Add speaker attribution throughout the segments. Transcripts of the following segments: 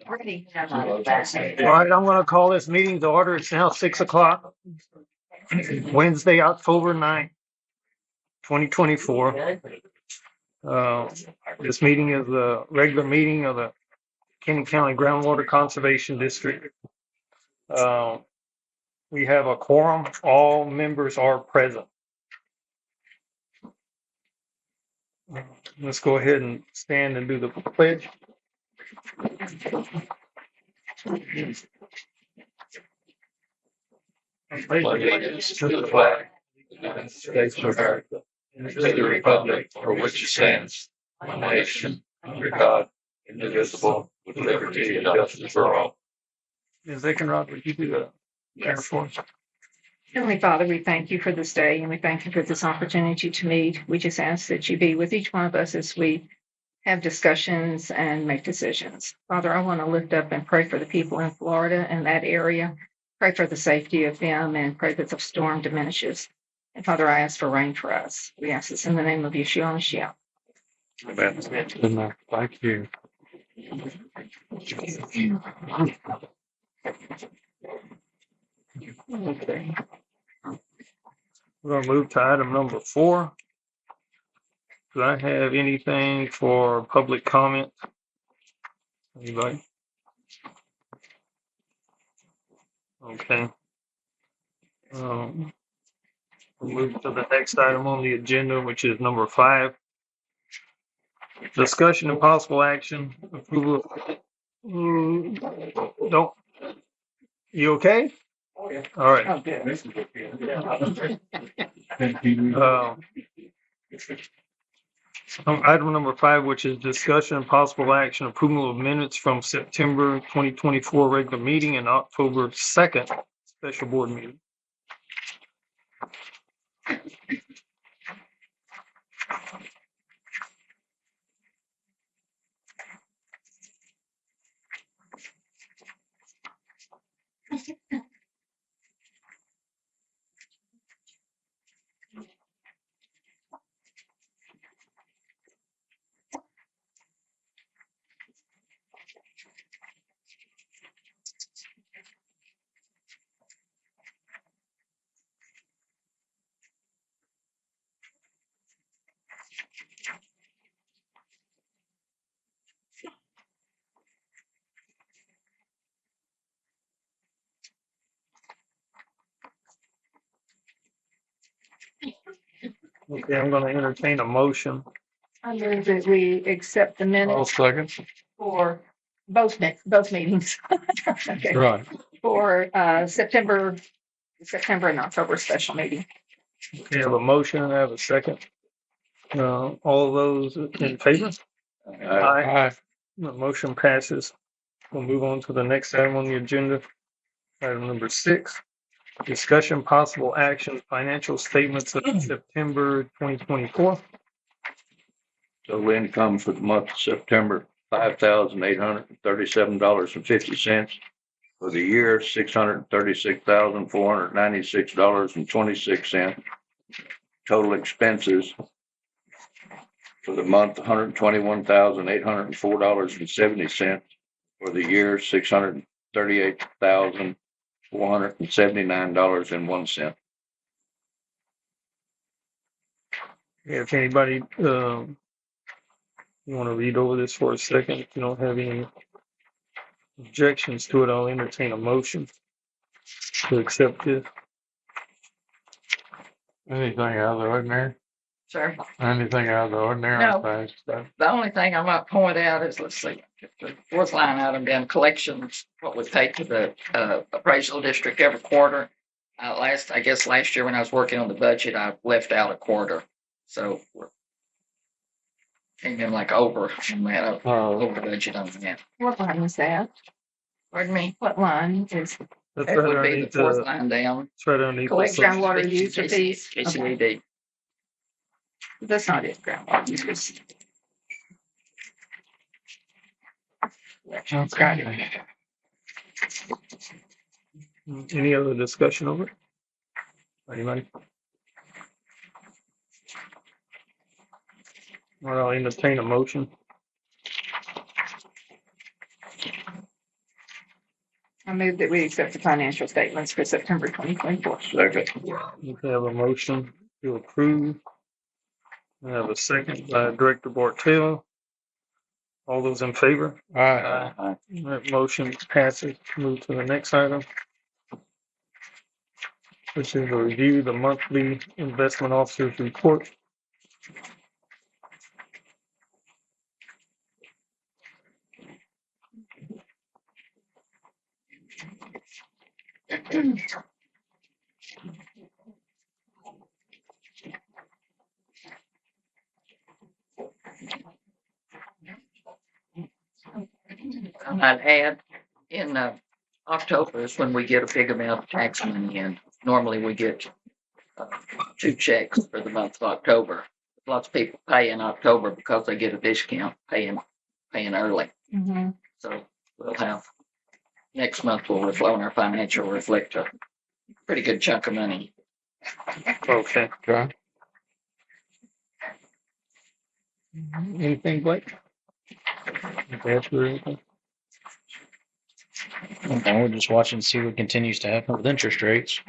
Speaker 1: Ready.
Speaker 2: All right, I'm going to call this meeting to order. It's now 6 o'clock, Wednesday, October 9th, 2024. This meeting is a regular meeting of the Kinney County Groundwater Conservation District. We have a quorum. All members are present. Let's go ahead and stand and do the pledge.
Speaker 3: Allegiance to the flag of the United States of America, and to the republic for which it stands, one nation, under God, indivisible, with liberty and justice for all.
Speaker 2: Ms. Aikenrod, would you do the prayer for us?
Speaker 1: Heavenly Father, we thank you for this day and we thank you for this opportunity to meet. We just ask that you be with each one of us as we have discussions and make decisions. Father, I want to lift up and pray for the people in Florida and that area. Pray for the safety of them and pray that the storm diminishes. And Father, I ask for rain for us. We ask this in the name of Yeshua Mashiach.
Speaker 3: Amen. Thank you.
Speaker 2: Okay. We're going to move to item number 4. Do I have anything for public comment? Anybody? Okay. We'll move to the next item on the agenda, which is number 5. Discussion and possible action. Approval. Don't. You okay?
Speaker 3: Oh, yeah.
Speaker 2: All right.
Speaker 1: Oh, good.
Speaker 2: Item number 5, which is discussion and possible action, approval of minutes from September 2024 regular meeting and October 2nd special board meeting. Okay, I'm going to entertain a motion.
Speaker 1: I move that we accept the
Speaker 3: I'll
Speaker 1: minutes
Speaker 3: second.
Speaker 1: for both meetings. Okay.
Speaker 3: Right.
Speaker 1: For September and October special meeting.
Speaker 2: We have a motion and I have a second. All those in favor? Aye. The motion passes. We'll move on to the next item on the agenda. Item number 6, discussion possible action, financial statements of September 2024.
Speaker 3: Total income for the month of September, $5,837.50. For the year, $636,496.26. Total expenses for the month, $121,804.70. For the year, $638,479.01.
Speaker 2: If anybody, you want to read over this for a second, if you don't have any objections to it, I'll entertain a motion to accept this.
Speaker 3: Anything out of the ordinary?
Speaker 4: Sir,
Speaker 3: Anything out of the ordinary?
Speaker 4: No.
Speaker 3: Thanks.
Speaker 4: the only thing I might point out is, let's see, the 4th line item down, collections, what we pay to the appraisal district every quarter. I guess last year when I was working on the budget, I left out a quarter. So we're came in like over on that, over budget on that.
Speaker 1: What line is that?
Speaker 4: Pardon me?
Speaker 1: What line is
Speaker 2: That's
Speaker 4: That
Speaker 2: right
Speaker 4: would be the
Speaker 2: underneath
Speaker 4: 4th
Speaker 2: the,
Speaker 4: line down.
Speaker 2: it's right underneath the
Speaker 1: collect
Speaker 2: section.
Speaker 1: groundwater user fees?
Speaker 4: KCD.
Speaker 1: That's not it, groundwater users. Got it.
Speaker 2: Any other discussion over it? Anybody? Or I'll entertain a motion.
Speaker 1: move that we accept the financial statements for September 2024.
Speaker 3: Second.
Speaker 2: We have a motion to approve. We have a second by Director Bartel. All those in favor?
Speaker 3: Aye.
Speaker 2: That motion passes. Move to the next item, which is a review the monthly investment officer's report.
Speaker 4: I'd add in October is when we get a big amount of tax money in. Normally we get 2 checks for the month of October. Lots of people pay in October because they get a discount paying early.
Speaker 1: Mm-hmm.
Speaker 4: So we'll have next month will reflect on our financial reflect a pretty good chunk of money.
Speaker 2: Okay.
Speaker 3: Okay.
Speaker 2: Anything, Blake? Anything?
Speaker 5: Okay, we're just watching to see what continues to happen with interest rates.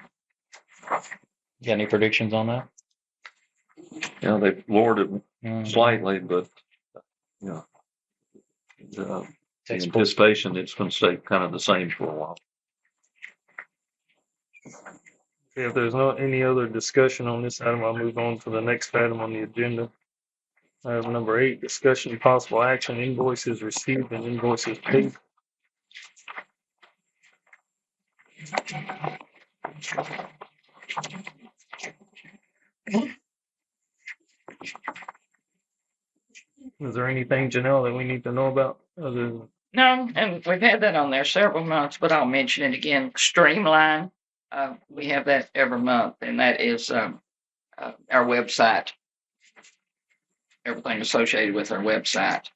Speaker 5: Got any predictions on that?
Speaker 3: Yeah, they've lowered it
Speaker 5: Mm,
Speaker 3: slightly, but, you know, the
Speaker 5: takes-
Speaker 3: anticipation it's going to stay kind of the same for a while.
Speaker 2: If there's not any other discussion on this item, I'll move on to the next item on the agenda. Item number 8, discussion and possible action, invoices received and invoices paid. Is there anything, Janelle, that we need to know about other than?
Speaker 4: No, and we've had that on there several months, but I'll mention it again. Streamline, we have that every month, and that is our website. Everything associated with our website.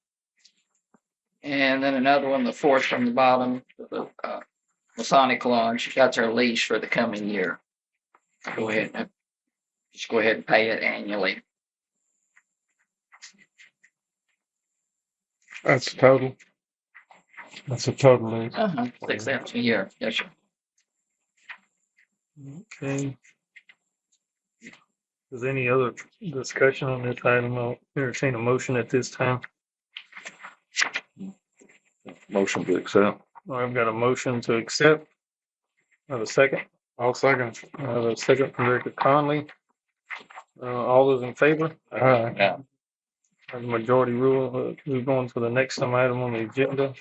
Speaker 4: And then another one, the fourth from the bottom, the Masonic Lodge. That's our lease for the coming year. Go ahead and pay it annually.
Speaker 6: That's total. That's a total lease.
Speaker 4: $6,000 a year. Yes, sir.
Speaker 2: Okay. Is there any other discussion on this item? I'll entertain a motion at this time.
Speaker 3: Motion to accept.
Speaker 2: I've got a motion to accept. I have a second.
Speaker 6: I'll second.
Speaker 2: I have a second from Director Conley. All those in favor?
Speaker 6: Aye.
Speaker 5: Yeah.
Speaker 2: The majority rule. Move on to the next item on the agenda.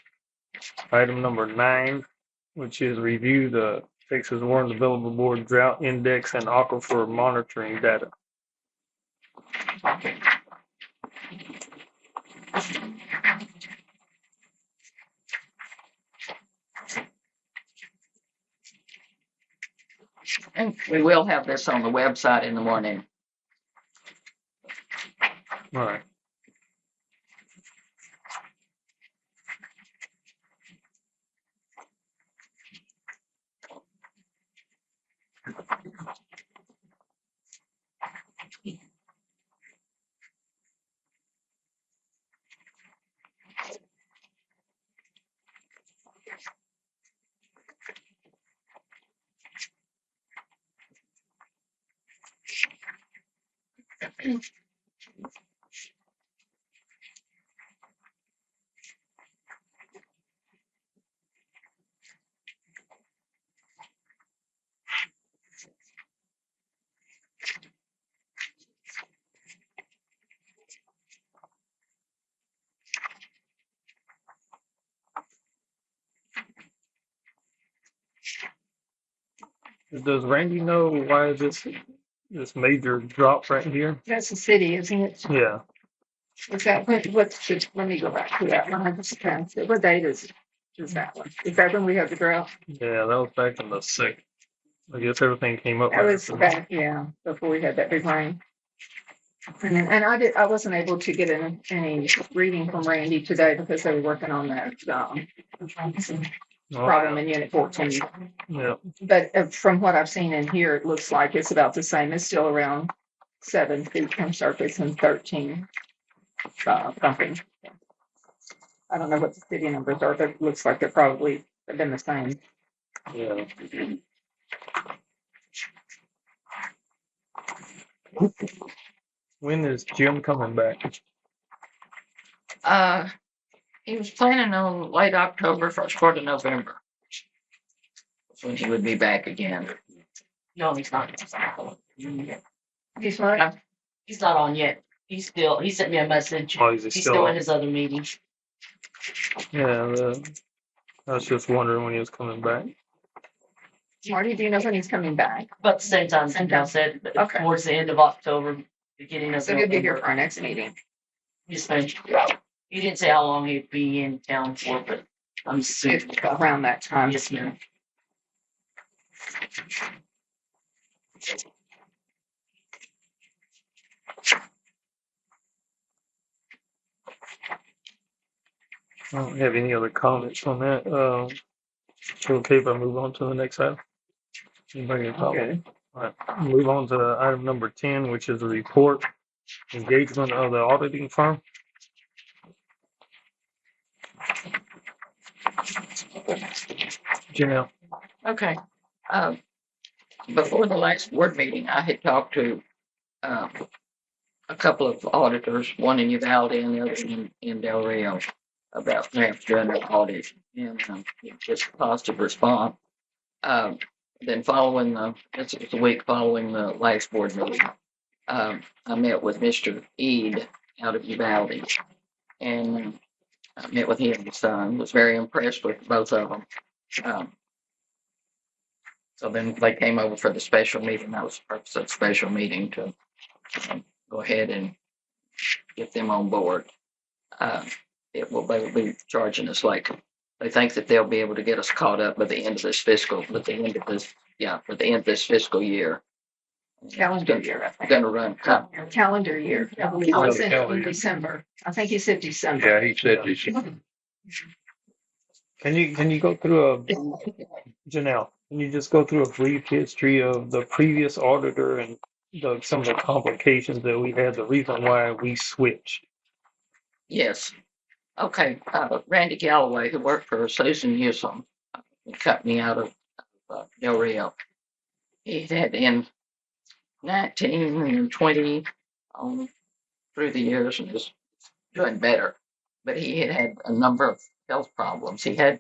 Speaker 2: Item number 9, which is review the Texas Water and Development Board Drought Index and aquifer monitoring data.
Speaker 4: And we will have this on the website in the morning.
Speaker 2: All right. Does Randy know why this major drop right here?
Speaker 1: That's the city, isn't it?
Speaker 2: Yeah,
Speaker 1: Is that let me go back to that one. I just can't see. What date is that one? Is that when we have the drought?
Speaker 2: yeah, that was back in the 6th. I guess everything came up.
Speaker 1: That was back, yeah, before we had that big rain. And I wasn't able to get any reading from Randy today because they were working on that problem in Unit 14.
Speaker 2: Yeah,
Speaker 1: But from what I've seen in here, it looks like it's about the same. It's still around 7 feet from surface and 13 pumping. I don't know what the city numbers are, but it looks like they're probably been the same.
Speaker 2: Yeah. When is Jim coming back?
Speaker 4: He was planning on late October, first part of November. That's when he would be back again.
Speaker 7: No, he's not.
Speaker 1: He's what?
Speaker 7: He's not on yet. He sent me a message.
Speaker 2: Oh, is he
Speaker 7: He's
Speaker 2: still
Speaker 7: still
Speaker 2: on?
Speaker 7: in his other meetings.
Speaker 2: Yeah, I was just wondering when he was coming back.
Speaker 1: Marty, do you know when he's coming back?
Speaker 7: But at the same time,
Speaker 1: Same
Speaker 7: Cal
Speaker 1: time.
Speaker 7: said,
Speaker 1: Okay.
Speaker 7: towards the end of October, beginning of
Speaker 1: So he'll be here for
Speaker 7: November.
Speaker 1: our next meeting.
Speaker 7: Yes, ma'am. He didn't say how long he'd be in town for, but I'm assuming.
Speaker 1: Around that time.
Speaker 7: Yes, ma'am.
Speaker 2: I don't have any other comments on that. Okay, if I move on to the next item. Anybody got a comment?
Speaker 1: Okay.
Speaker 2: All right, move on to item number 10, which is the report engagement of the auditing firm. Janelle.
Speaker 4: Okay. Before the last board meeting, I had talked to a couple of auditors, one in Uvalde and the other in Del Rio, about perhaps doing an audit, and just a positive response. Then following this was the week following the last board meeting, I met with Mr. Ead out of Uvalde, and I met with him and his son. Was very impressed with both of them. So then they came over for the special meeting. That was the purpose of the special meeting, to go ahead and get them on board. They will be charging us, like, they think that they'll be able to get us caught up by the end of this fiscal, for the end of this fiscal year.
Speaker 1: Calendar year, I think.
Speaker 4: Going to run.
Speaker 1: Calendar year. I believe it was in December. I think he said December.
Speaker 3: Yeah, he said this.
Speaker 2: Can you go through Janelle, can you just go through a brief history of the previous auditor and some of the complications that we had, the reason why we switched?
Speaker 4: Yes. Okay. Randy Galloway, who worked for Susan Newsom, company out of Del Rio. He had in 19 and 20 through the years and was doing better. But he had a number of health problems. He had,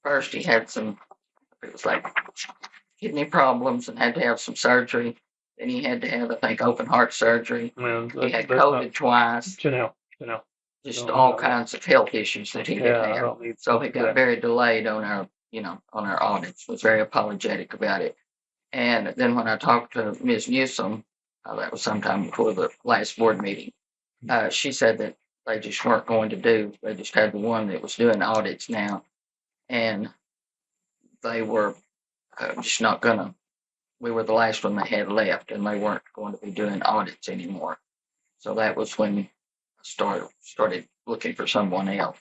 Speaker 4: first he had it was like kidney problems and had to have some surgery. Then he had to have, I think, open heart surgery.
Speaker 2: Well,
Speaker 4: He had
Speaker 2: that's not-
Speaker 4: COVID twice.
Speaker 2: Janelle.
Speaker 4: Just
Speaker 2: No,
Speaker 4: all
Speaker 2: no.
Speaker 4: kinds of health issues that he
Speaker 2: Yeah, I
Speaker 4: had.
Speaker 2: don't need
Speaker 4: So he got
Speaker 2: that.
Speaker 4: very delayed on our audits, was very apologetic about it. And then when I talked to Ms. Newsom, that was sometime before the last board meeting, she said that they just weren't going to they just had the one that was doing audits now. And they were just not gonna, we were the last one they had left, and they weren't going to be doing audits anymore. So that was when I started looking for someone else.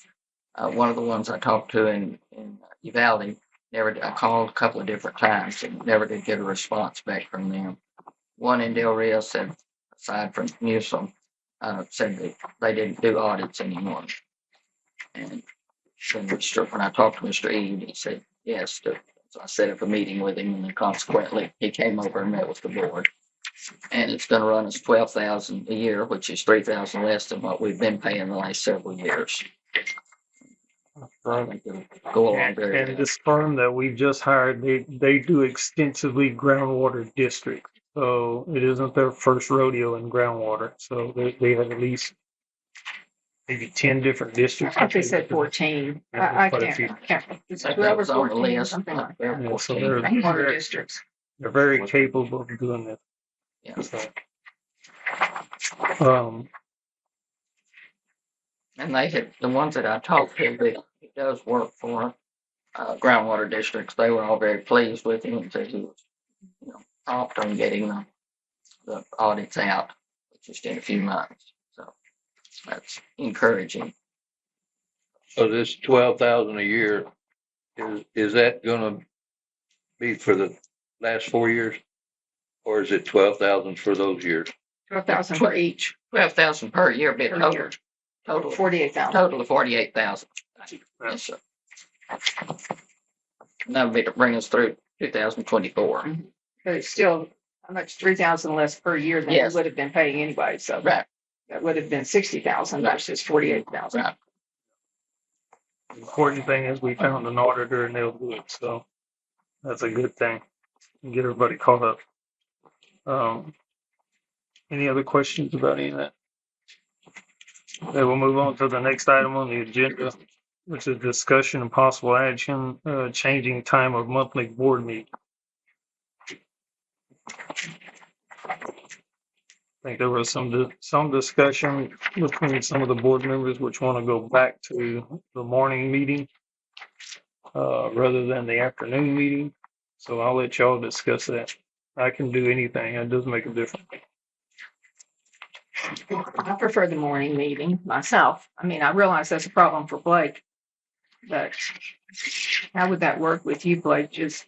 Speaker 4: One of the ones I talked to in Uvalde, I called a couple of different times and never did get a response back from them. One in Del Rio said, aside from Newsom, said that they didn't do audits anymore. And then when I talked to Mr. Ead, he said yes. So I set up a meeting with him, and then consequently he came over and met with the board. And it's going to run us $12,000 a year, which is $3,000 less than what we've been paying the last several years. I think it'll go along very
Speaker 2: And
Speaker 4: well.
Speaker 2: this firm that we just hired, they do extensively groundwater districts. So it isn't their first rodeo in groundwater. So they have at least maybe 10 different districts.
Speaker 1: I think they said 14. I can't. It's
Speaker 4: That
Speaker 1: 12 or
Speaker 4: was on the
Speaker 1: 14,
Speaker 4: list.
Speaker 1: something like that.
Speaker 2: Yeah, so
Speaker 4: 14.
Speaker 1: Water districts.
Speaker 2: they're very capable of doing this.
Speaker 4: Yeah.
Speaker 2: So,
Speaker 4: And they had, the ones that I talked to that he does work for groundwater districts, they were all very pleased with him and said he was, prompt on getting the audits out just in a few months. So that's encouraging.
Speaker 3: So this 12,000 a year, is that gonna be for the last 4 years? Or is it 12,000 for those years?
Speaker 1: 12,000 for each.
Speaker 4: 12,000 per year, but
Speaker 1: Per
Speaker 4: total,
Speaker 1: year.
Speaker 4: total,
Speaker 1: 48,000.
Speaker 4: total of 48,000. Yes, sir. That would be to bring us through 2024.
Speaker 1: But it's still how much 3,000 less per year than we
Speaker 4: Yes.
Speaker 1: would have been paying anyway. So
Speaker 4: Right.
Speaker 1: that would have been 60,000 versus 48,000.
Speaker 4: Right.
Speaker 2: The important thing is we found an auditor and they'll do it, so that's a good thing. Get everybody caught up. Any other questions about any of that? Okay, we'll move on to the next item on the agenda, which is discussion and possible action, changing time of monthly board meeting. I think there was some discussion between some of the board members which want to go back to the morning meeting rather than the afternoon meeting. So I'll let y'all discuss that. I can do anything. It doesn't make a difference.
Speaker 1: I prefer the morning meeting myself. I mean, I realize that's a problem for Blake, but how would that work with you, Blake? Just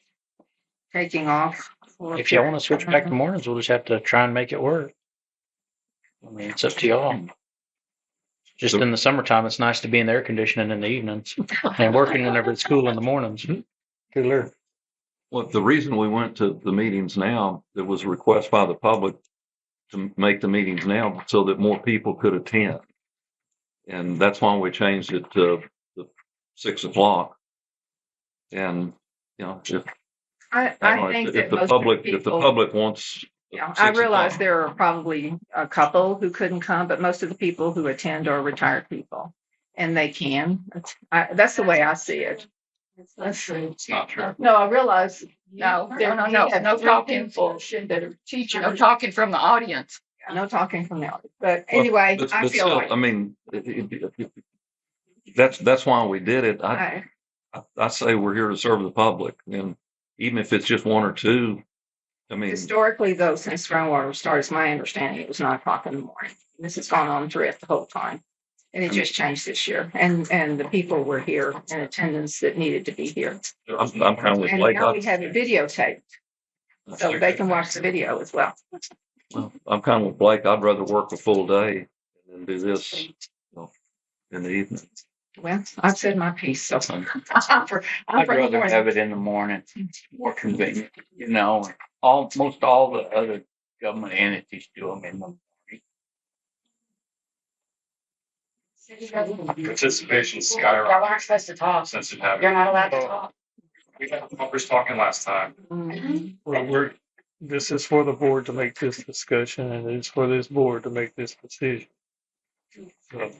Speaker 1: taking off?
Speaker 5: If y'all want to switch back to mornings, we'll just have to try and make it work. I mean, it's up to y'all. Just in the summertime, it's nice to be in the air conditioning in the evenings and working whenever it's cool in the mornings. Cooler.
Speaker 3: Well, the reason we went to the meetings now, it was a request by the public to make the meetings now so that more people could attend. And that's why we changed it to the 6 o'clock. And, you know,
Speaker 1: I think
Speaker 3: if
Speaker 1: that
Speaker 3: the
Speaker 1: most
Speaker 3: public,
Speaker 1: people,
Speaker 3: if the public wants.
Speaker 1: yeah,
Speaker 3: 6
Speaker 1: I realize
Speaker 3: o'clock,
Speaker 1: there are probably a couple who couldn't come, but most of the people who attend are retired people, and they can. That's the way I see it.
Speaker 3: it's not true.
Speaker 1: No, I realize.
Speaker 4: No,
Speaker 1: there
Speaker 4: no,
Speaker 1: we
Speaker 4: no,
Speaker 1: have
Speaker 4: no
Speaker 1: three
Speaker 4: talking.
Speaker 1: people that are teachers.
Speaker 4: No talking from the audience.
Speaker 1: No talking from the audience. But
Speaker 3: Well,
Speaker 1: anyway,
Speaker 3: but
Speaker 1: I feel
Speaker 3: still,
Speaker 1: like
Speaker 3: I mean, that's why we did it.
Speaker 1: I
Speaker 3: I say we're here to serve the public, and even if it's just 1 or 2, I mean,
Speaker 1: historically, though, since Groundwater started, it's my understanding it was 9 o'clock in the morning. This has gone on throughout the whole time. And it just changed this year. And the people were here in attendance that needed to be here.
Speaker 3: I'm kind of with
Speaker 1: And
Speaker 3: Blake.
Speaker 1: now we have it videotaped, so they can watch the video as well.
Speaker 3: I'm kind of with Blake. I'd rather work a full day than do this, you know, in the evening.
Speaker 1: Well, I've said my piece, so I'm for
Speaker 8: I'd
Speaker 1: the
Speaker 8: rather
Speaker 1: morning.
Speaker 8: have it in the morning, more convenient, you know, almost all the other government entities do them in the morning.
Speaker 9: Participation
Speaker 7: Y'all
Speaker 9: skyrocketed
Speaker 7: aren't supposed to talk.
Speaker 9: since it happened.
Speaker 7: You're not allowed to talk.
Speaker 9: We had numbers talking last time.
Speaker 1: Mhm.
Speaker 2: Well, this is for the board to make this discussion, and it's for this board to make this decision. So,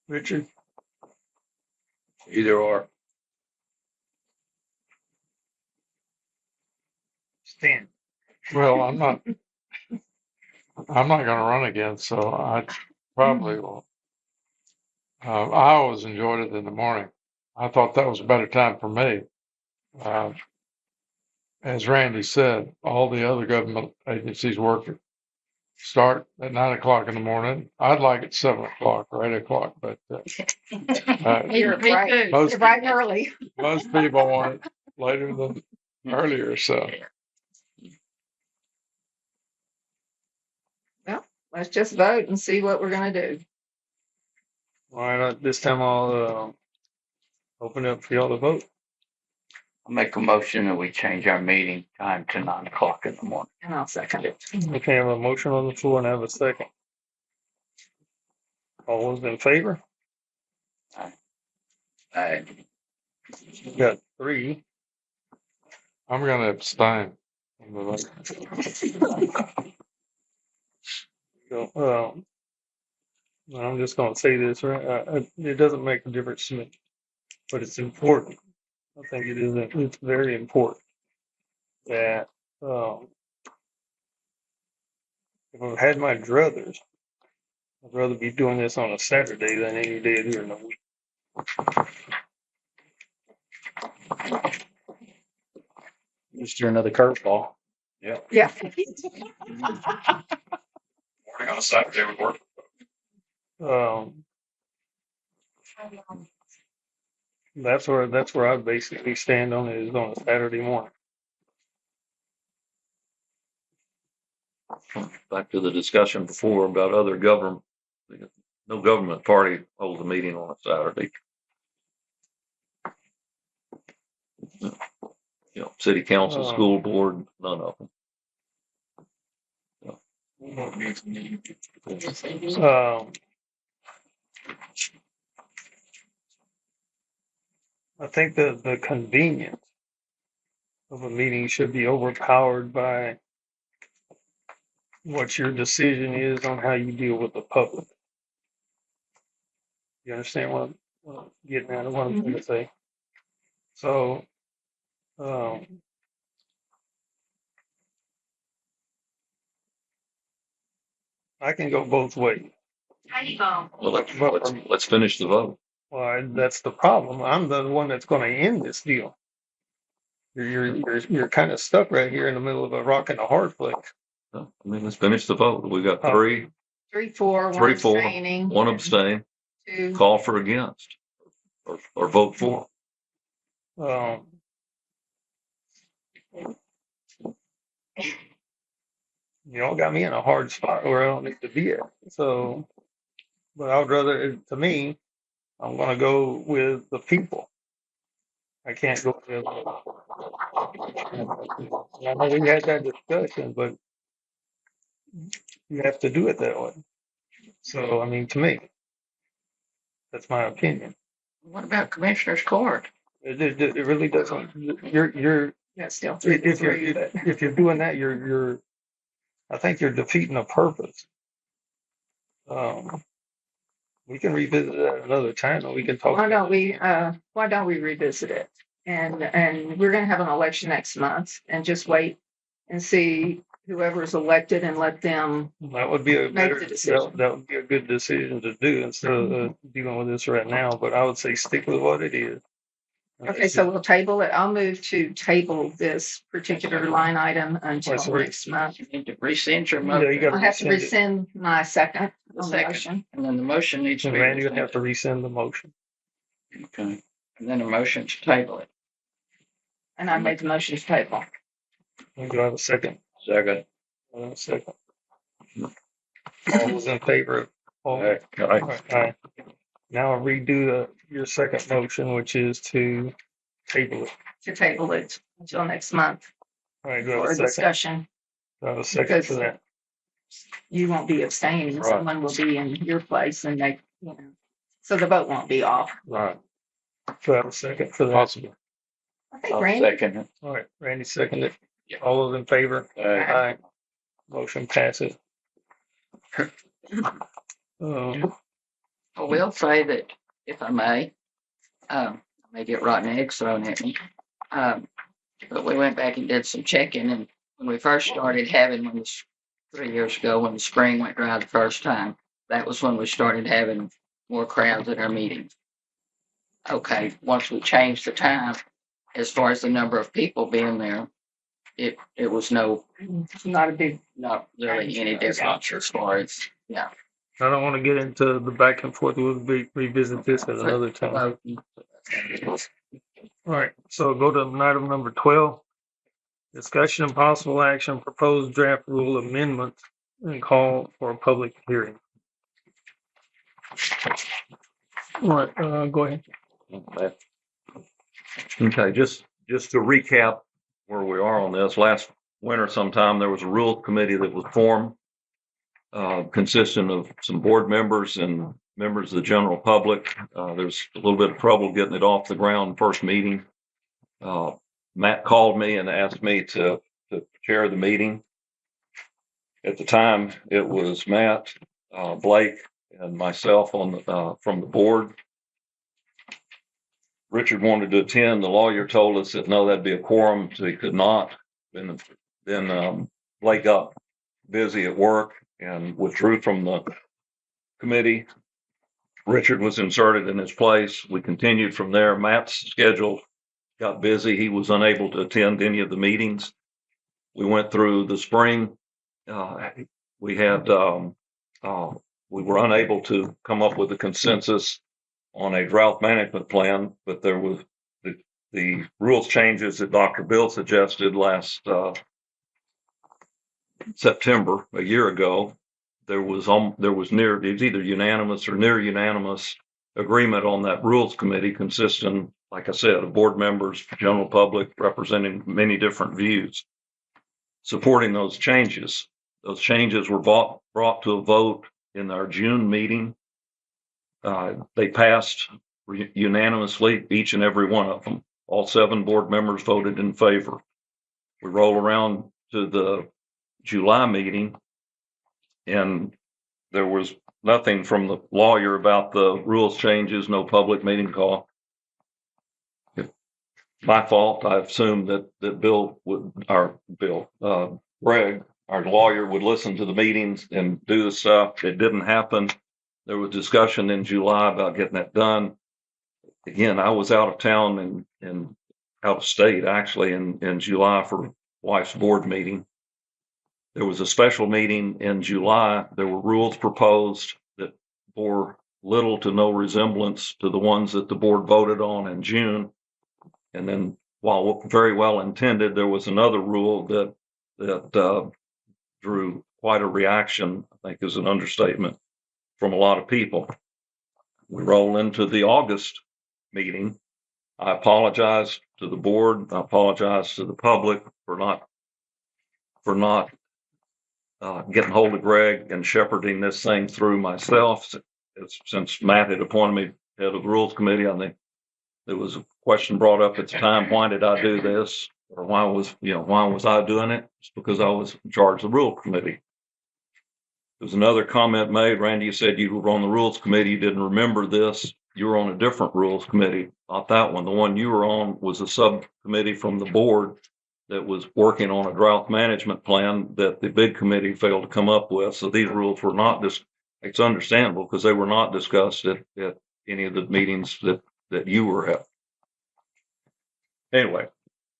Speaker 2: Richard,
Speaker 3: Either or.
Speaker 2: Stan.
Speaker 6: Well, I'm not gonna run again, so I probably will. I always enjoyed it in the morning. I thought that was a better time for me. As Randy said, all the other government agencies start at 9 o'clock in the morning. I'd like it 7 o'clock or 8 o'clock, but
Speaker 1: You're
Speaker 4: Me
Speaker 1: right.
Speaker 4: too.
Speaker 6: most
Speaker 1: You're bright and early.
Speaker 6: most people want it later than earlier. So
Speaker 1: Let's just vote and see what we're gonna do.
Speaker 2: All right, this time I'll open up for y'all to vote.
Speaker 8: I'll make a motion that we change our meeting time to 9 o'clock in the morning.
Speaker 1: And I'll second it.
Speaker 2: Okay, I have a motion on the floor and I have a second. All those in favor? Got 3.
Speaker 6: I'm gonna abstain from the vote.
Speaker 2: So, I'm just gonna say this, right? It doesn't make a difference to me, but it's important. I think it is. It's very important that if I had my druthers, I'd rather be doing this on a Saturday than any day during the week.
Speaker 5: Just threw another curveball.
Speaker 1: Yeah.
Speaker 9: Morning on a Saturday would work.
Speaker 2: That's where I basically stand on it, is on a Saturday morning.
Speaker 3: Back to the discussion before about other government, no government party holds a meeting on a Saturday. You know, city council,
Speaker 2: Oh.
Speaker 3: school board, none of them.
Speaker 2: I think the convenience of a meeting should be overpowered by what your decision is on how you deal with the public. You understand what I'm getting at, what I'm trying to say? So, I can go both ways.
Speaker 3: Well, let's finish the vote.
Speaker 2: Well, that's the problem. I'm the one that's going to end this deal. You're kind of stuck right here in the middle of a rock and a hard place.
Speaker 3: I mean, let's finish the vote. We got
Speaker 2: Oh.
Speaker 3: three,
Speaker 1: 3-4, one
Speaker 3: 3-4,
Speaker 1: abstaining.
Speaker 3: one abstain,
Speaker 1: 2.
Speaker 3: call for against, or vote for.
Speaker 2: Y'all got me in a hard spot where I don't need to be at. So, but I would rather, to me, I'm going to go with the people. I can't go with. I know we had that discussion, but you have to do it that way. So, I mean, to me, that's my opinion.
Speaker 4: What about Commissioner's Court?
Speaker 2: It really doesn't. You're
Speaker 1: Yeah, still 3-3, but
Speaker 2: if you're doing that, you're. I think you're defeating a purpose. We can revisit that another time, and we can talk.
Speaker 1: why don't we revisit it? And we're going to have an election next month, and just wait and see whoever's elected and let them.
Speaker 2: That would be a
Speaker 1: Make
Speaker 2: better
Speaker 1: the decision.
Speaker 2: that would be a good decision to do instead of dealing with this right now. But I would say stick with what it is.
Speaker 1: Okay, so we'll table it. I'll move to table this particular line item until
Speaker 2: sorry.
Speaker 1: next month.
Speaker 4: You need to rescind your
Speaker 2: Yeah, you
Speaker 4: motion,
Speaker 2: gotta
Speaker 1: I have to
Speaker 2: rescind it.
Speaker 1: rescind my second
Speaker 4: The
Speaker 1: on the
Speaker 4: second.
Speaker 1: motion.
Speaker 4: and then the motion needs to
Speaker 2: And
Speaker 4: be
Speaker 2: Randy would have to
Speaker 4: rescinded.
Speaker 2: rescind the motion.
Speaker 4: Okay, and then a motion to table it.
Speaker 1: And I made the motion to table.
Speaker 2: Do I have a second?
Speaker 8: Second.
Speaker 2: A second. All those in favor of all?
Speaker 3: All right.
Speaker 2: Aye. Now I'll redo your second motion, which is to table it.
Speaker 1: To table it until next month
Speaker 2: All right, do I have
Speaker 1: for
Speaker 2: a
Speaker 1: a
Speaker 2: second?
Speaker 1: discussion.
Speaker 2: Do I have a second for that?
Speaker 1: You won't be abstaining.
Speaker 3: Right.
Speaker 1: Someone will be in your place and they, so the vote won't be off.
Speaker 2: Right. Do I have a second for that?
Speaker 6: Possible.
Speaker 1: I think
Speaker 8: I'll
Speaker 1: Randy,
Speaker 8: second it.
Speaker 2: All right, Randy seconded.
Speaker 8: Yeah.
Speaker 2: All those in favor?
Speaker 8: Aye.
Speaker 2: Aye. Motion passes.
Speaker 4: I will say that, if I may, I may get rotten eggs thrown at me. But we went back and did some checking, and when we first started having, 3 years ago, when the spring went dry the first time, that was when we started having more crowds at our meetings. Okay, once we changed the time, as far as the number of people being there, it was
Speaker 1: it's not a big,
Speaker 4: not really any difference as far as, yeah.
Speaker 2: I don't want to get into the back and forth. We'll revisit this at another time. All right, so go to item number 12. Discussion and possible action, proposed draft rule amendment, and call for a public hearing. All right, go ahead.
Speaker 3: Okay, just to recap where we are on this, last winter sometime, there was a rules committee that was formed, consisting of some board members and members of the general public. There's a little bit of trouble getting it off the ground first meeting. Matt called me and asked me to chair the meeting. At the time, it was Matt, Blake, and myself from the board. Richard wanted to attend. The lawyer told us that no, that'd be a quorum, so he could not. Then Blake got busy at work and withdrew from the committee. Richard was inserted in his place. We continued from there. Matt's schedule got busy. He was unable to attend any of the meetings. We went through the spring. We were unable to come up with a consensus on a drought management plan, but there was the rules changes that Dr. Bill suggested last September, a year ago. There was either unanimous or near unanimous agreement on that rules committee, consisting like I said, of board members, general public, representing many different views, supporting those changes. Those changes were brought to a vote in our June meeting. They passed unanimously, each and every one of them. All 7 board members voted in favor. We roll around to the July meeting, and there was nothing from the lawyer about the rules changes, no public meeting call. My fault. I assumed that Greg, our lawyer, would listen to the meetings and do the stuff. It didn't happen. There was discussion in July about getting that done. Again, I was out of town and out of state actually in July for wife's board meeting. There was a special meeting in July. There were rules proposed that bore little to no resemblance to the ones that the board voted on in June. And then, while very well intended, there was another rule that drew quite a reaction, I think is an understatement, from a lot of people. We roll into the August meeting. I apologize to the board. I apologize to the public for not getting hold of Greg and shepherding this thing through myself. Since Matt had appointed me head of the Rules Committee, I think there was a question brought up at the time: why did I do this, or why was I doing it? It's because I was in charge of the Rules Committee. There was another comment made. Randy, you said you were on the Rules Committee. You didn't remember this. You were on a different Rules Committee, not that one. The one you were on was a subcommittee from the board that was working on a drought management plan that the big committee failed to come up with. So these rules were not it's understandable because they were not discussed at any of the meetings that you were at. Anyway,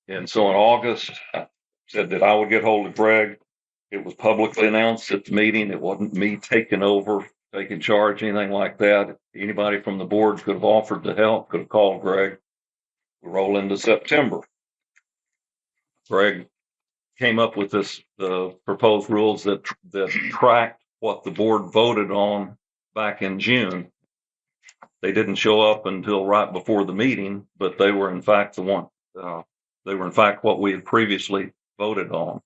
Speaker 3: and so in August, I said that I would get hold of Greg. It was publicly announced at the meeting. It wasn't me taking charge, anything like that. Anybody from the board could have offered to help, could have called Greg. We roll into September. Greg came up with the proposed rules that tracked what the board voted on back in June. They didn't show up until right before the meeting, but they were in fact what we had previously voted on.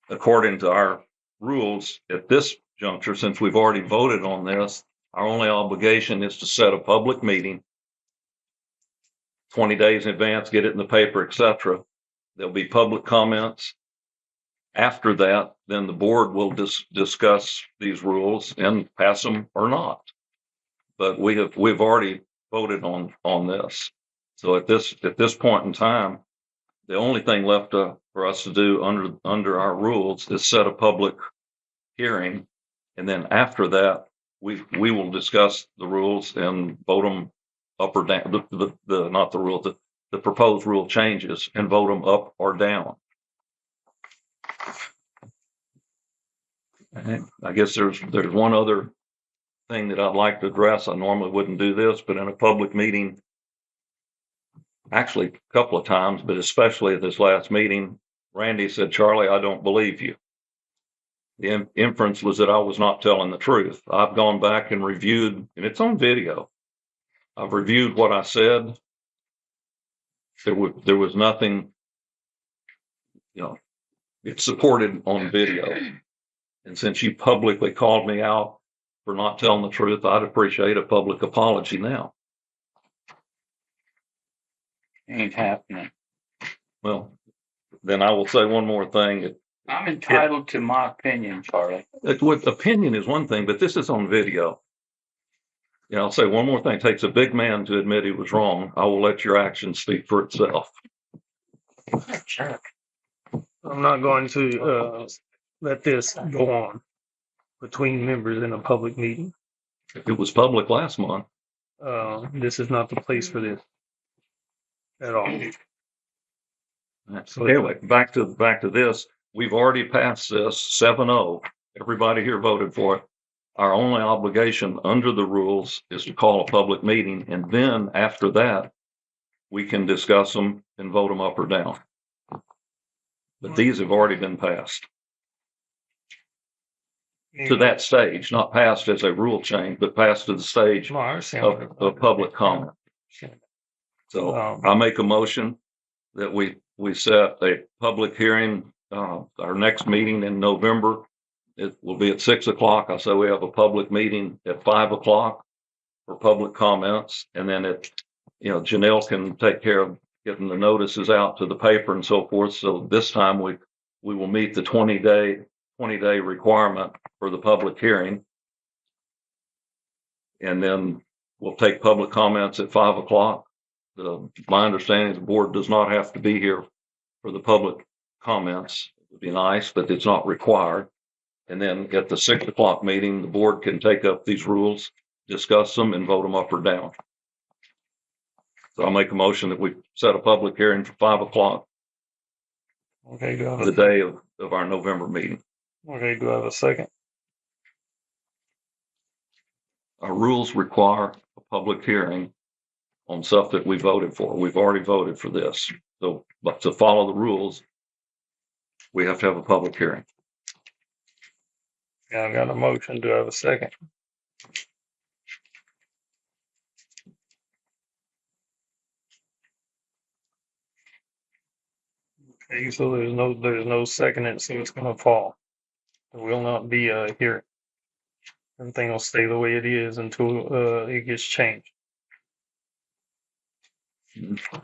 Speaker 3: According to our rules at this juncture, since we've already voted on this, our only obligation is to set a public meeting 20 days in advance, get it in the paper, etc. There'll be public comments. After that, then the board will discuss these rules and pass them or not. But we've already voted on this. So at this point in time, the only thing left for us to do under our rules is set a public hearing, and then after that, we will discuss the rules and vote them up or down. The proposed rule changes and vote them up or down. And I guess there's one other thing that I'd like to address. I normally wouldn't do this, but in a public meeting, actually a couple of times, but especially at this last meeting, Randy said, "Charlie, I don't believe you." The inference was that I was not telling the truth. I've gone back and reviewed, and it's on video. I've reviewed what I said. There was nothing, it's supported on video. And since you publicly called me out for not telling the truth, I'd appreciate a public apology now.
Speaker 8: Ain't happening.
Speaker 3: Well, then I will say one more thing.
Speaker 8: I'm entitled to my opinion, Charlie.
Speaker 3: Opinion is one thing, but this is on video. I'll say one more thing. It takes a big man to admit he was wrong. I will let your action speak for itself.
Speaker 7: Sure.
Speaker 2: I'm not going to let this go on between members in a public meeting.
Speaker 3: It was public last month.
Speaker 2: This is not the place for this at all.
Speaker 3: So anyway, back to this. We've already passed this 7-0. Everybody here voted for it. Our only obligation under the rules is to call a public meeting, and then after that, we can discuss them and vote them up or down. But these have already been passed to that stage, not passed as a rule change, but passed to the stage of public comment. So
Speaker 2: Um,
Speaker 3: I make a motion that we set a public hearing, our next meeting in November. It will be at 6 o'clock. I say we have a public meeting at 5 o'clock for public comments. And then Janelle can take care of getting the notices out to the paper and so forth. So this time we will meet the 20-day requirement for the public hearing. And then we'll take public comments at 5 o'clock. My understanding is the board does not have to be here for the public comments. It would be nice, but it's not required. And then at the 6 o'clock meeting, the board can take up these rules, discuss them, and vote them up or down. So I'll make a motion that we set a public hearing for 5 o'clock,
Speaker 2: Okay, do I have
Speaker 3: the day of our November meeting.
Speaker 2: okay, do I have a second?
Speaker 3: Our rules require a public hearing on stuff that we voted for. We've already voted for this. So, but to follow the rules, we have to have a public hearing.
Speaker 2: Yeah, I got a motion. Do I have a second? Okay, so there's no second, so it's gonna fall. There will not be a hearing. Everything will stay the way it is until it gets changed.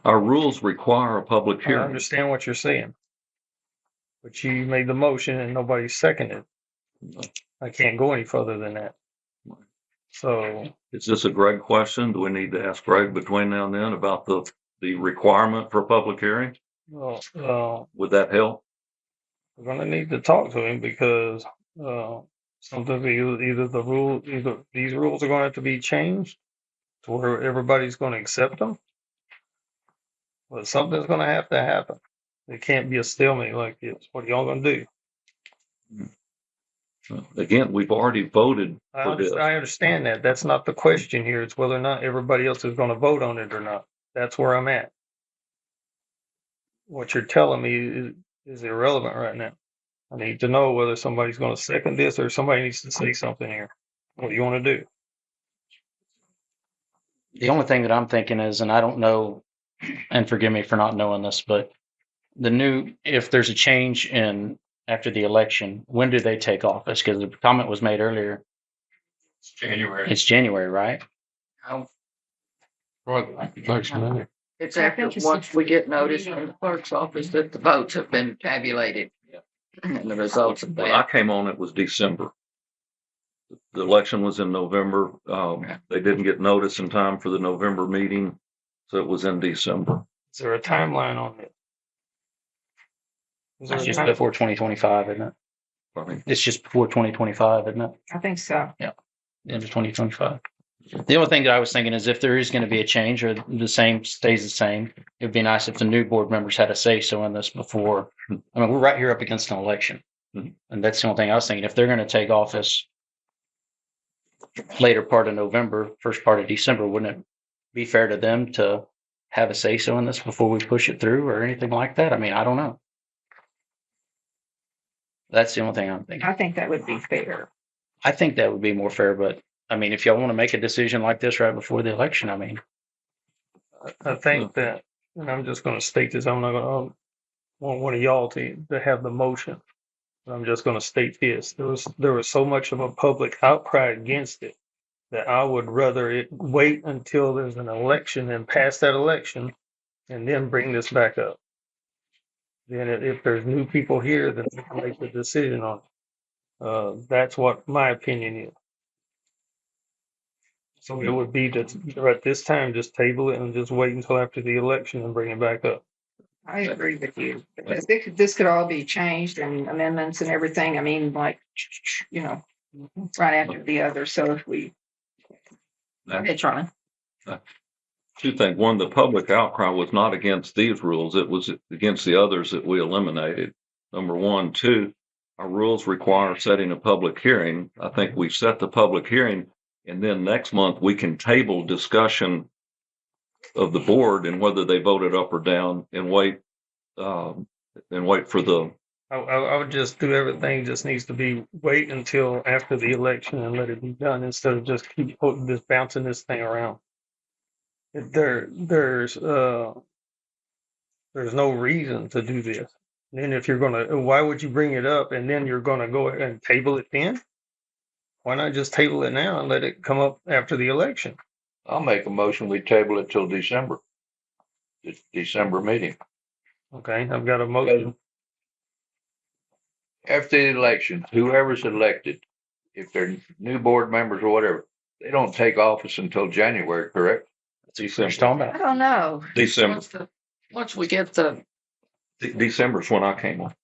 Speaker 3: Our rules require a public
Speaker 2: I
Speaker 3: hearing.
Speaker 2: understand what you're saying, but you made the motion and nobody seconded. I can't go any further than that. So
Speaker 3: Is this a Greg question? Do we need to ask Greg between now and then about the requirement for a public hearing?
Speaker 2: well,
Speaker 3: Would that help?
Speaker 2: we're gonna need to talk to him because something either these rules are gonna have to be changed to where everybody's gonna accept them, but something's gonna have to happen. It can't be a stalemate like this. What are y'all gonna do?
Speaker 3: Again, we've already voted for this.
Speaker 2: I understand that. That's not the question here. It's whether or not everybody else is gonna vote on it or not. That's where I'm at. What you're telling me is irrelevant right now. I need to know whether somebody's going to second this or somebody needs to say something here. What do you want to do?
Speaker 5: The only thing that I'm thinking is, and I don't know, and forgive me for not knowing this, but if there's a change after the election, when do they take office? Because the comment was made earlier.
Speaker 9: It's January.
Speaker 5: It's January, right?
Speaker 6: What, next minute?
Speaker 4: It's
Speaker 1: I
Speaker 4: after,
Speaker 1: think it's
Speaker 4: once we get notice from the clerk's office that the votes have been tabulated. And the results of
Speaker 3: When I
Speaker 4: that.
Speaker 3: came on, it was December. The election was in November. They didn't get notice in time for the November meeting, so it was in December.
Speaker 2: Is there a timeline on it? Is there
Speaker 5: It's
Speaker 2: a
Speaker 5: just
Speaker 2: time?
Speaker 5: before 2025, isn't it?
Speaker 3: Pardon me?
Speaker 5: It's just before 2025, isn't it?
Speaker 1: I think so.
Speaker 5: End of 2025. The only thing that I was thinking is if there is going to be a change or the same stays the same, it'd be nice if the new board members had a say so in this before. I mean, we're right here up against an election.
Speaker 3: Mhm.
Speaker 5: And that's the only thing I was thinking. If they're going to take office later part of November, first part of December, wouldn't it be fair to them to have a say so in this before we push it through or anything like that? I mean, I don't know. That's the only thing I'm thinking.
Speaker 1: I think that would be fair.
Speaker 5: I think that would be more fair, but I mean, if y'all want to make a decision like this right before the election, I mean,
Speaker 2: I think that, and I'm just going to state this. I'm not going to want one of y'all to have the motion. But I'm just going to state this. There was so much of a public outcry against it that I would rather it wait until there's an election and pass that election and then bring this back up. Then if there's new people here, then we can make the decision on it. That's what my opinion is. So it would be at this time, just table it and just wait until after the election and bring it back up.
Speaker 1: I agree with you. Because this could all be changed and amendments and everything. I mean, like, right after the other. So if we. Okay, Charlie.
Speaker 3: Two things. One, the public outcry was not against these rules. It was against the others that we eliminated. Number one. Two, our rules require setting a public hearing. I think we set the public hearing, and then next month we can table discussion of the board and whether they voted up or down and wait for the.
Speaker 2: I would just do everything just needs to be wait until after the election and let it be done instead of just keep bouncing this thing around. there's no reason to do this. And then if you're gonna, why would you bring it up and then you're gonna go ahead and table it then? Why not just table it now and let it come up after the election?
Speaker 3: I'll make a motion, we table it till December. The December meeting.
Speaker 2: Okay, I've got a motion.
Speaker 3: After the election, whoever's elected, if they're new board members or whatever, they don't take office until January, correct?
Speaker 5: That's what you're talking
Speaker 1: I
Speaker 5: about.
Speaker 1: don't know.
Speaker 3: December.
Speaker 4: Once we get the,
Speaker 3: December's when I came on.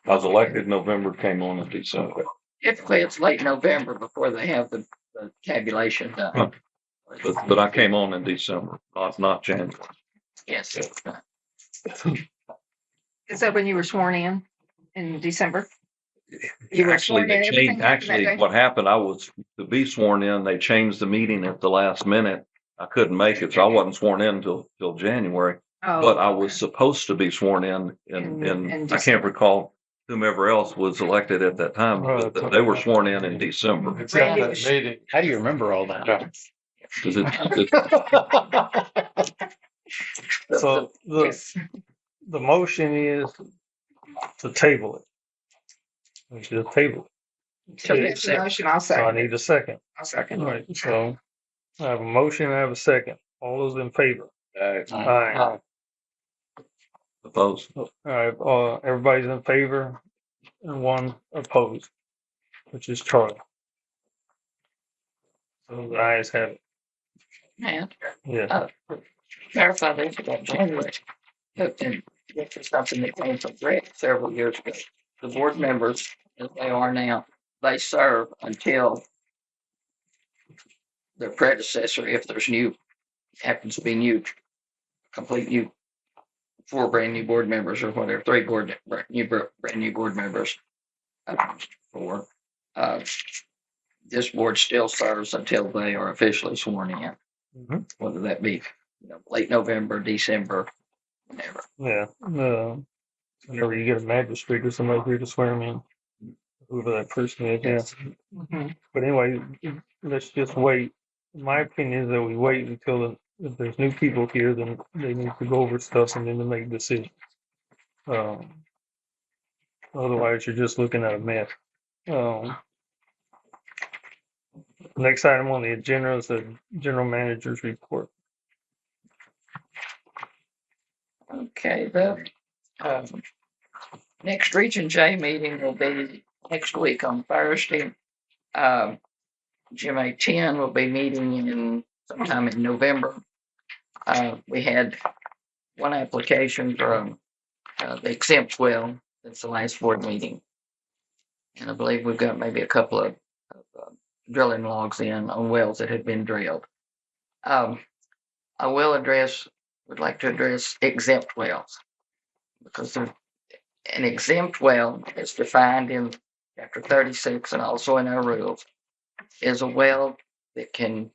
Speaker 3: I was elected November, came on in December.
Speaker 4: typically it's late November before they have the tabulation done.
Speaker 3: But I came on in December, not January.
Speaker 4: Yes.
Speaker 1: Is that when you were sworn in December? You were
Speaker 3: Actually,
Speaker 1: sworn
Speaker 3: they
Speaker 1: in,
Speaker 3: changed,
Speaker 1: everything happened that
Speaker 3: actually,
Speaker 1: day?
Speaker 3: what happened, I was to be sworn in, they changed the meeting at the last minute. I couldn't make it, so I wasn't sworn in till January.
Speaker 1: Oh,
Speaker 3: But I was supposed to be sworn in
Speaker 1: In
Speaker 3: I can't recall whomever else was elected at that time,
Speaker 6: Right.
Speaker 3: but they were sworn in December.
Speaker 6: It's at that meeting.
Speaker 5: How do you remember all that?
Speaker 3: 'Cause it-
Speaker 2: So
Speaker 1: Yes.
Speaker 2: the motion is to table it. We should table it.
Speaker 1: So that's the motion. I'll
Speaker 2: So I
Speaker 1: second.
Speaker 2: need a second.
Speaker 1: I'll second.
Speaker 2: All right, so I have a motion, I have a second. All those in favor? Aye.
Speaker 3: Opposed.
Speaker 2: All right, everybody's in favor and one opposed, which is Charlie. So the ayes have it.
Speaker 4: Man,
Speaker 2: Yeah.
Speaker 4: clarify this about January. And this is something that came from Greg several years ago. The board members, as they are now, they serve until their predecessor, if there's new, happens to be new, complete new, 4 brand new board members or whatever, 3 brand new board members. 4. This board still serves until they are officially sworn in,
Speaker 2: Mhm.
Speaker 4: whether that be late November, December, whatever.
Speaker 2: Yeah. Whenever you get a magistrate or somebody here to swear him in, whoever that person is, yeah.
Speaker 1: Mhm.
Speaker 2: But anyway, let's just wait. My opinion is that we wait until if there's new people here, then they need to go over stuff and then to make decisions. Otherwise, you're just looking at a mess. Next item on the agenda is the general manager's report.
Speaker 4: Okay, the next Region J meeting will be next week on Thursday. GMA 10 will be meeting in sometime in November. We had one application from the exempt well since the last board meeting. And I believe we've got maybe a couple of drilling logs in on wells that had been drilled. I would like to address exempt wells because an exempt well is defined in Chapter 36 and also in our rules is a well that can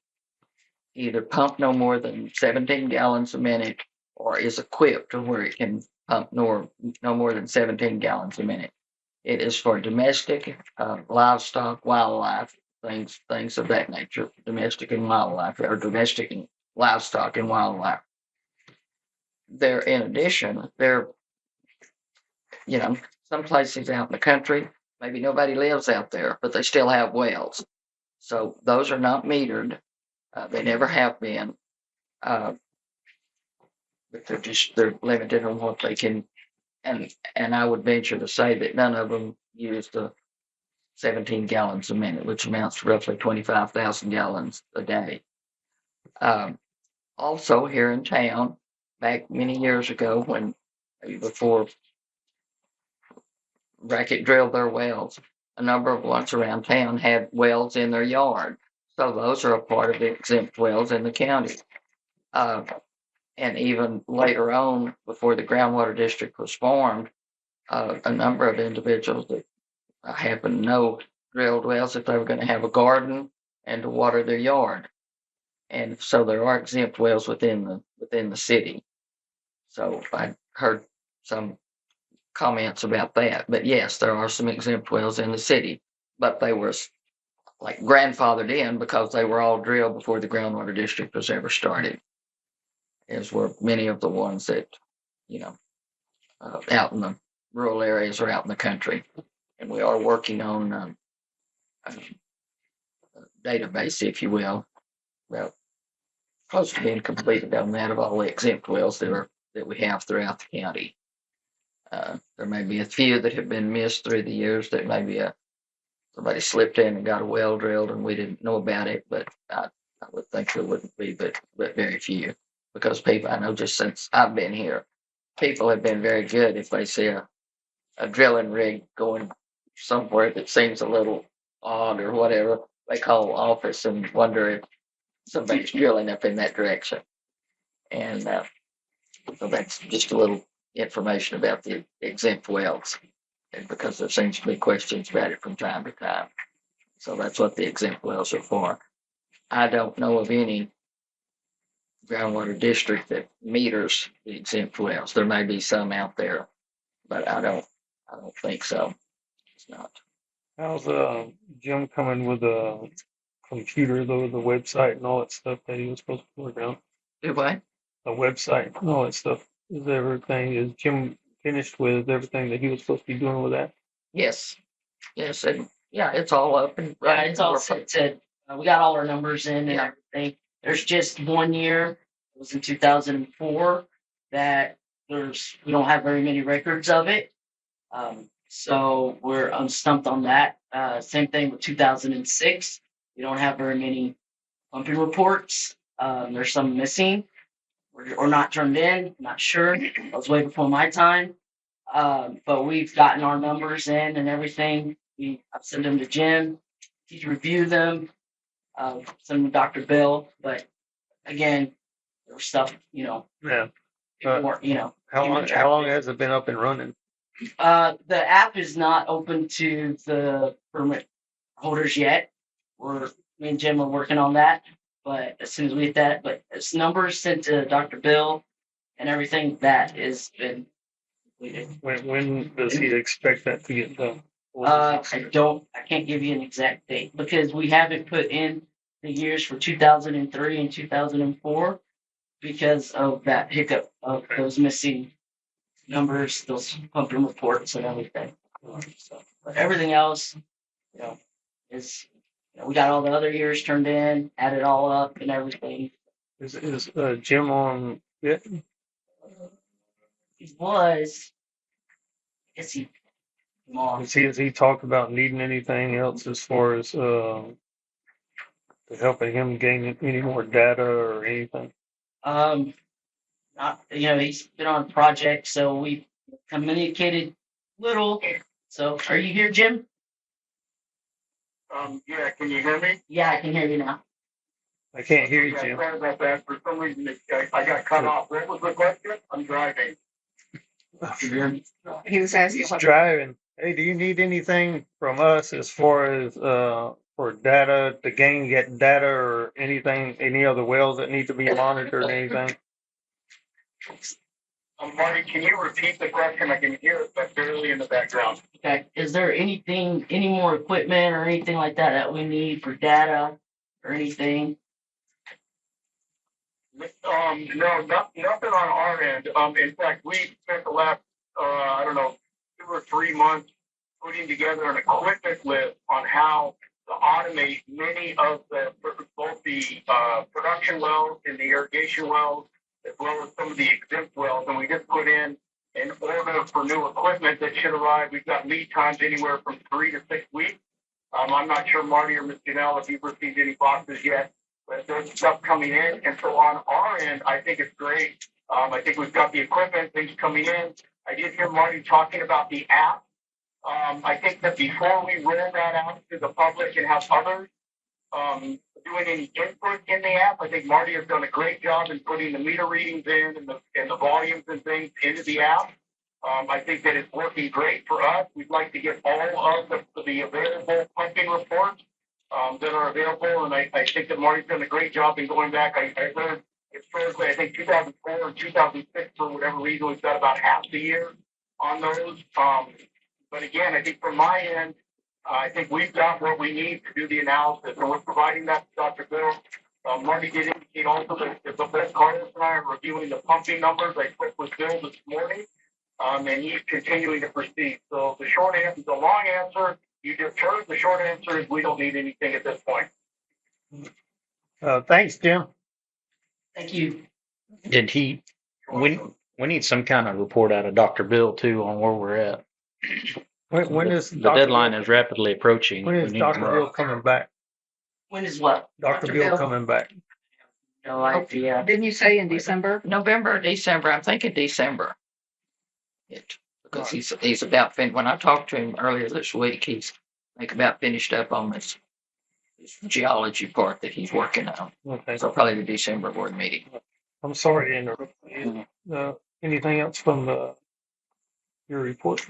Speaker 4: either pump no more than 17 gallons a minute or is equipped to where it can pump no more than 17 gallons a minute. It is for domestic, livestock, wildlife, things of that nature, domestic and wildlife, or domestic and livestock and wildlife. In addition, some places out in the country, maybe nobody lives out there, but they still have wells. So those are not metered. They never have been. But they're limited on what they can. And I would venture to say that none of them use the 17 gallons a minute, which amounts to roughly 25,000 gallons a day. Also here in town, back many years ago before Brackett drilled their wells, a number of ones around town had wells in their yard. So those are a part of the exempt wells in the county. And even later on, before the Groundwater District was formed, a number of individuals that I happen to know drilled wells if they were going to have a garden and to water their yard. And so there are exempt wells within the city. So I heard some comments about that. But yes, there are some exempt wells in the city, but they were like grandfathered in because they were all drilled before the Groundwater District was ever started. as were many of the ones that, you know, out in the rural areas or out in the country. And we are working on a database, if you will, about close to being completed on that of all the exempt wells that we have throughout the county. There may be a few that have been missed through the years that maybe somebody slipped in and got a well drilled and we didn't know about it, but I would think there wouldn't be, but very few. Because people, I know just since I've been here, people have been very good if they see a drilling rig going somewhere that seems a little odd or whatever. They call office and wonder if somebody's drilling up in that direction. And so that's just a little information about the exempt wells. And because there seems to be questions about it from time to time. So that's what the exempt wells are for. I don't know of any groundwater district that meters the exempt wells. There may be some out there, but I don't think so. It's not.
Speaker 2: How's Jim coming with a computer though, the website and all that stuff that he was supposed to work on?
Speaker 4: Do what?
Speaker 2: The website and all that stuff. Is Jim finished with everything that he was supposed to be doing with that?
Speaker 4: Yes. Yes, and yeah, it's all up and
Speaker 7: Yeah, it's all set to, we got all our numbers in and everything. There's just 1 year, it was in 2004, that we don't have very many records of it. So I'm stumped on that. Same thing with 2006. We don't have very many pumping reports. There's some missing or not turned in. I'm not sure. That was way before my time. But we've gotten our numbers in and everything. I've sent them to Jim. He's reviewed them. Send them to Dr. Bill. But again, there's stuff,
Speaker 2: Yeah.
Speaker 7: people weren't,
Speaker 2: How long has it been up and running?
Speaker 7: The app is not open to the permit holders yet. Me and Jim are working on that. But as soon as we get that, but it's numbers sent to Dr. Bill and everything that has been completed.
Speaker 2: When does he expect that to get done?
Speaker 7: I can't give you an exact date because we haven't put in the years for 2003 and 2004 because of that hiccup of those missing numbers, those pumping reports and everything. So, but everything else, is, we got all the other years turned in, added all up and everything.
Speaker 2: Is Jim on it?
Speaker 7: He was, is he?
Speaker 2: Has he talked about needing anything else as far as helping him gain any more data or anything?
Speaker 7: Not, he's been on a project, so we communicated little. So, are you here, Jim?
Speaker 3: Yeah, can you hear me?
Speaker 7: Yeah, I can hear you now.
Speaker 2: I can't hear you, Jim.
Speaker 3: Sorry about that. For some reason, I got cut off. What was the question? I'm driving.
Speaker 1: He was asking.
Speaker 2: He's driving. Hey, do you need anything from us as far as for data to get data or anything, any other wells that need to be monitored or anything?
Speaker 3: Marty, can you repeat the question? I can hear it, but barely in the background.
Speaker 7: Okay. Is there any more equipment or anything like that we need for data or anything?
Speaker 3: No, nothing on our end. In fact, we spent the last, 2 or 3 months putting together an equipment list on how to automate many of both the production wells and the irrigation wells, as well as some of the exempt wells. And we just put in an order for new equipment that should arrive. We've got lead times anywhere from 3 to 6 weeks. I'm not sure, Marty or Ms. Janelle, if you've received any boxes yet, but there's stuff coming in. And so on our end, I think it's great. I think we've got the equipment, things coming in. I did hear Marty talking about the app. I think that before we roll that out to the public and have others doing any input in the app, I think Marty has done a great job in putting the meter readings in and the volumes and things into the app. I think that it's working great for us. We'd like to get all of the available pumping reports that are available, and I think that Marty's done a great job in going back. I heard historically, I think 2004 or 2006, for whatever reason, we've got about half the year on those. But again, I think from my end, I think we've got what we need to do the analysis, and we're providing that to Dr. Bill.
Speaker 10: Let me get indicate also that the best Carlos and I are reviewing the pumping numbers. I spoke with Bill this morning, and he's continuing to proceed. So the short answer, the long answer, you just heard. The short answer is we don't need anything at this point.
Speaker 2: Thanks, Jim.
Speaker 7: Thank you.
Speaker 5: Did he, we need some kind of report out of Dr. Bill too on where we're at.
Speaker 2: When is
Speaker 5: The
Speaker 2: Dr.
Speaker 5: deadline
Speaker 2: Bill,
Speaker 5: is rapidly approaching.
Speaker 2: when is
Speaker 5: We need
Speaker 2: Dr.
Speaker 5: to-
Speaker 2: Bill coming back?
Speaker 7: When is what?
Speaker 2: Dr.
Speaker 4: Dr.
Speaker 2: Bill
Speaker 4: Bill.
Speaker 2: coming back.
Speaker 7: No idea.
Speaker 1: Didn't you say in December?
Speaker 4: November, December, I'm thinking December. Because he's about when I talked to him earlier this week, he's about finished up on this geology part that he's working on.
Speaker 2: Okay.
Speaker 4: So probably the December board meeting.
Speaker 2: I'm sorry to interrupt. Anything else from your report?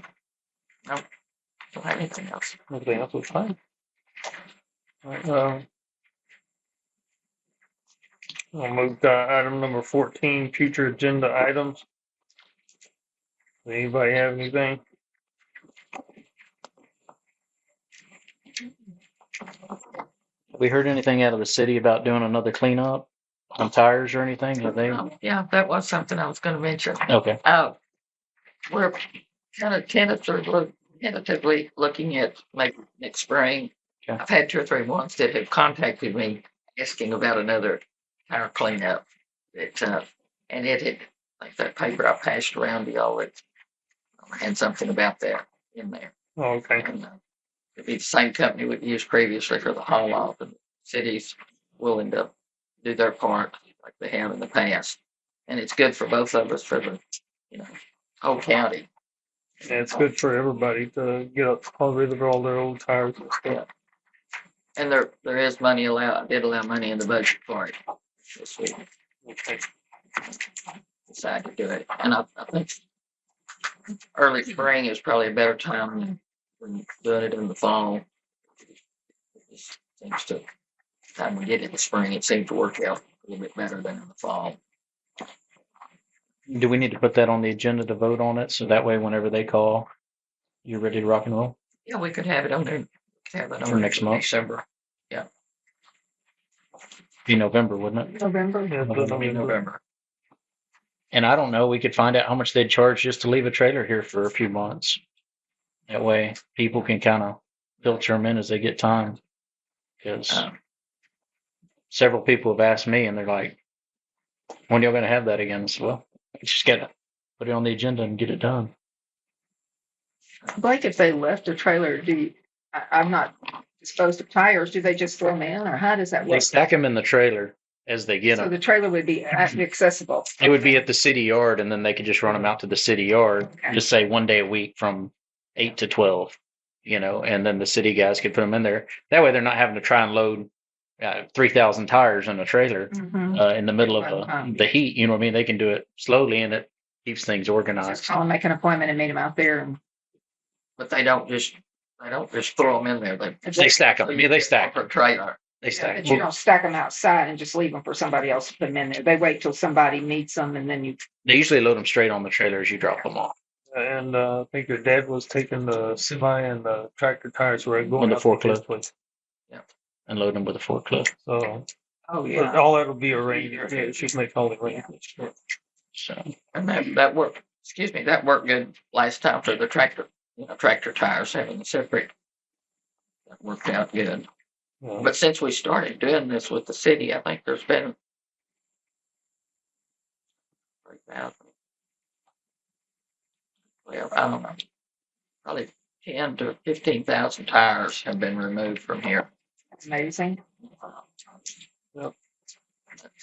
Speaker 4: Don't have anything else.
Speaker 2: Everything else was fine. All right, I'll move to item number 14, future agenda items. Anybody have anything?
Speaker 5: Have we heard anything out of the city about doing another cleanup on tires or anything? Have they?
Speaker 4: Yeah, that was something I was going to mention.
Speaker 5: Okay.
Speaker 4: We're kind of tentatively looking at maybe next spring.
Speaker 5: Okay.
Speaker 4: I've had 2 or 3 ones that have contacted me asking about another tire cleanup. And it had, like that paper I passed around to y'all, it had something about that in there.
Speaker 2: Oh, okay.
Speaker 4: And it'd be the same company we've used previously for the haul off, and the city's willing to do their part like they have in the past. And it's good for both of us, for the whole county.
Speaker 2: Yeah, it's good for everybody to get rid of all their old tires and stuff.
Speaker 4: And there is money allowed. I did allow money in the budget for it this week.
Speaker 2: Okay.
Speaker 4: Decided to do it, and I think early spring is probably a better time than doing it in the fall. It seems to, time we get in the spring, it seems to work out a little bit better than in the fall.
Speaker 5: Do we need to put that on the agenda to vote on it? So that way, whenever they call, you're ready to rock and roll?
Speaker 4: Yeah, we could have it on there. Have it on
Speaker 5: For next month?
Speaker 4: December.
Speaker 5: Be November, wouldn't it?
Speaker 1: November?
Speaker 2: Yeah,
Speaker 4: It'll be November.
Speaker 5: And I don't know, we could find out how much they'd charge just to leave a trailer here for a few months. That way people can kind of filter them in as they get time. Because several people have asked me and they're like, when are y'all going to have that again? I said, well, we just got to put it on the agenda and get it done.
Speaker 1: Blake, if they left a trailer, I'm not disposed of tires, do they just throw them in, or how does that
Speaker 5: They
Speaker 1: work?
Speaker 5: stack them in the trailer as they get
Speaker 1: So
Speaker 5: them.
Speaker 1: the trailer would be accessible.
Speaker 5: It would be at the city yard, and then they could just run them out to the city yard,
Speaker 1: Okay.
Speaker 5: just say 1 day a week from 8 to 12, and then the city guys could put them in there. That way they're not having to try and load 3,000 tires in a trailer
Speaker 1: Mhm.
Speaker 5: in the middle of the heat. You know what I mean? They can do it slowly, and it keeps things organized.
Speaker 1: Just call and make an appointment and meet them out there. And
Speaker 4: But they don't just throw them in there.
Speaker 5: They stack them. Yeah, they stack.
Speaker 4: For a trailer.
Speaker 5: They stack.
Speaker 1: but you don't stack them outside and just leave them for somebody else to put them in there. They wait till somebody needs them, and then you.
Speaker 5: They usually load them straight on the trailer as you drop them off.
Speaker 2: And I think your dad was taking the semi and the tractor tires were going
Speaker 5: On the
Speaker 2: out to his
Speaker 5: forklift.
Speaker 2: place.
Speaker 5: And load them with a forklift.
Speaker 2: So
Speaker 1: Oh
Speaker 2: but all that'll be arranged. Yeah, she can make all the arrangements.
Speaker 5: So
Speaker 4: And that worked. Excuse me, that worked good last time for the tractor. Tractor tires having a separate. That worked out good.
Speaker 2: Yeah.
Speaker 4: But since we started doing this with the city, I think there's been 3,000. Well, I don't know. Probably 10 to 15,000 tires have been removed from here.
Speaker 1: That's amazing.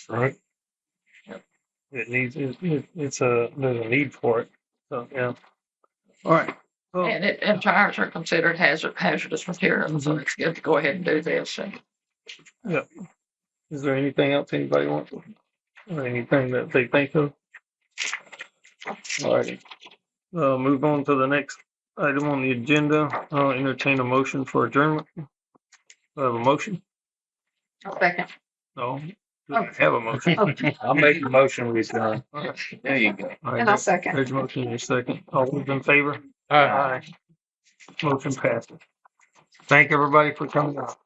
Speaker 2: Right.
Speaker 4: Yep.
Speaker 2: It needs there's a need for it. So yeah. All right. So,
Speaker 4: And tires are considered hazardous material, so it's good to go ahead and do this. And
Speaker 2: is there anything else anybody wants? Or anything that they think of? All righty. Move on to the next item on the agenda. I'll entertain a motion for adjournment. I have a motion?
Speaker 1: I'll second.
Speaker 2: No. I have a motion.
Speaker 5: I'll make the motion we done.
Speaker 8: There you go.
Speaker 2: All right,
Speaker 1: And I'll second.
Speaker 2: There's a motion in a second. All those in favor?
Speaker 5: All right.
Speaker 2: Aye. Motion passes. Thank everybody for coming out.